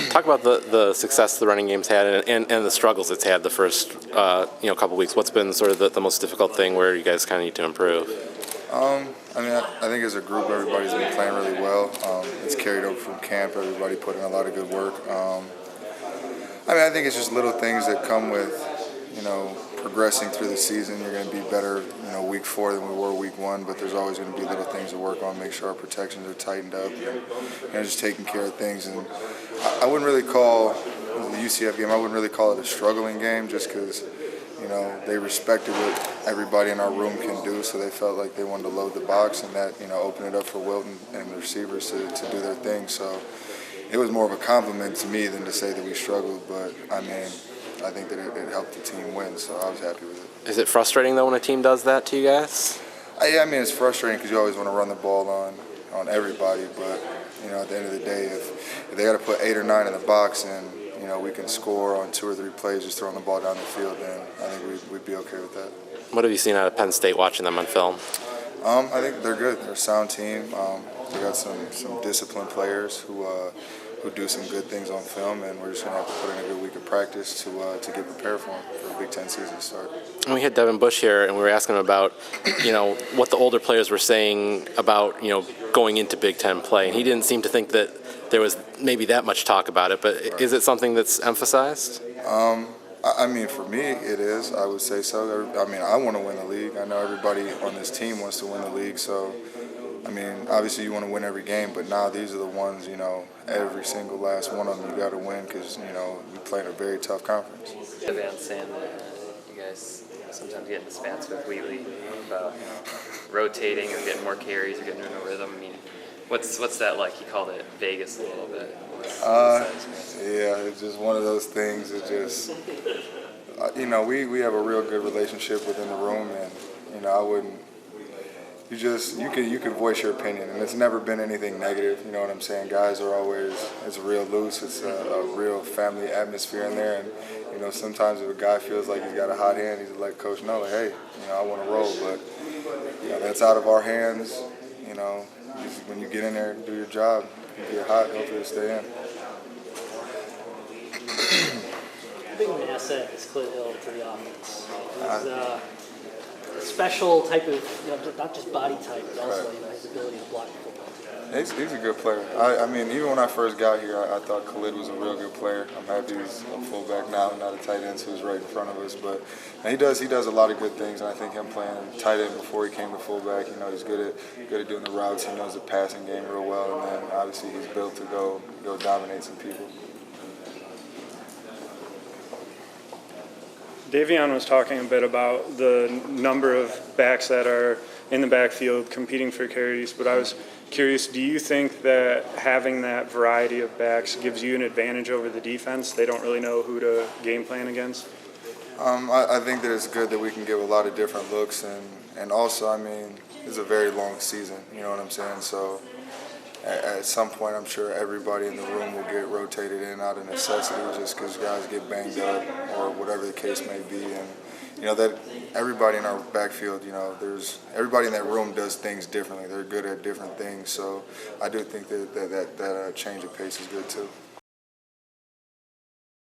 Talk about the success the running game's had and the struggles it's had the first couple weeks. What's been sort of the most difficult thing where you guys kind of need to improve? I think as a group, everybody's been playing really well. It's carried over from camp. Everybody put in a lot of good work. I think it's just little things that come with, progressing through the season. You're going to be better, week 4 than we were week 1, but there's always going to be little things to work on, make sure our protections are tightened up, and just taking care of things. And I wouldn't really call the UCF game, I wouldn't really call it a struggling game just because, they respected what everybody in our room can do, so they felt like they wanted to load the box, and that, opened it up for Wilton and the receivers to do their thing. So it was more of a compliment to me than to say that we struggled, but I think that it helped the team win, so I was happy with it. Is it frustrating, though, when a team does that to you guys? It's frustrating because you always want to run the ball on everybody, but, at the end of the day, if they got to put 8 or 9 in the box and, we can score on 2 or 3 plays just throwing the ball down the field, then I think we'd be okay with that. What have you seen out of Penn State watching them on film? I think they're good. They're a sound team. They got some disciplined players who do some good things on film, and we're just going to have to put in a good week of practice to get prepared for them for the Big Ten season start. And we had Devin Bush here, and we were asking him about, what the older players were saying about, going into Big Ten play, and he didn't seem to think that there was maybe that much talk about it, but right. Is it something that's emphasized? For me, it is. I would say so. I want to win the league. I know everybody on this team wants to win the league, so obviously you want to win every game, but now these are the ones, every single last one of them you got to win because, we play in a very tough conference. Van saying that you guys sometimes get in spats with Wheatley about rotating or getting more carries or getting in a rhythm. What's that like? He called it Vegas a little bit. Yeah, it's just one of those things. It just, we have a real good relationship within the room, and I wouldn't. You can voice your opinion, and it's never been anything negative. You know what I'm saying? Guys are always, it's real loose. It's a real family atmosphere in there, and sometimes if a guy feels like he's got a hot hand, he's let coach know, like, hey, I want to roll, but that's out of our hands. When you get in there and do your job, you get hot, hopefully stay in. How big of an asset is Khalid Hill to the offense? A special type of, not just body type, but also his ability to block the football. He's a good player. Even when I first got here, I thought Khalid was a real good player. I'm happy he's a fullback now, not a tight end, so he's right in front of us. But he does a lot of good things, and I think him playing tight end before he came to fullback, he's good at doing the routes. He knows the passing game real well, and then obviously he's built to go dominate some people. Davion was talking a bit about the number of backs that are in the backfield competing for carries, but I was curious, do you think that having that variety of backs gives you an advantage over the defense? They don't really know who to game plan against? I think that it's good that we can give a lot of different looks, and also, it's a very long season, you know what I'm saying? So at some point, I'm sure everybody in the room will get rotated in out of necessity just because guys get banged up or whatever the case may be. And, that everybody in our backfield, everybody in that room does things differently. They're good at different things. So I do think that change of pace is good, too.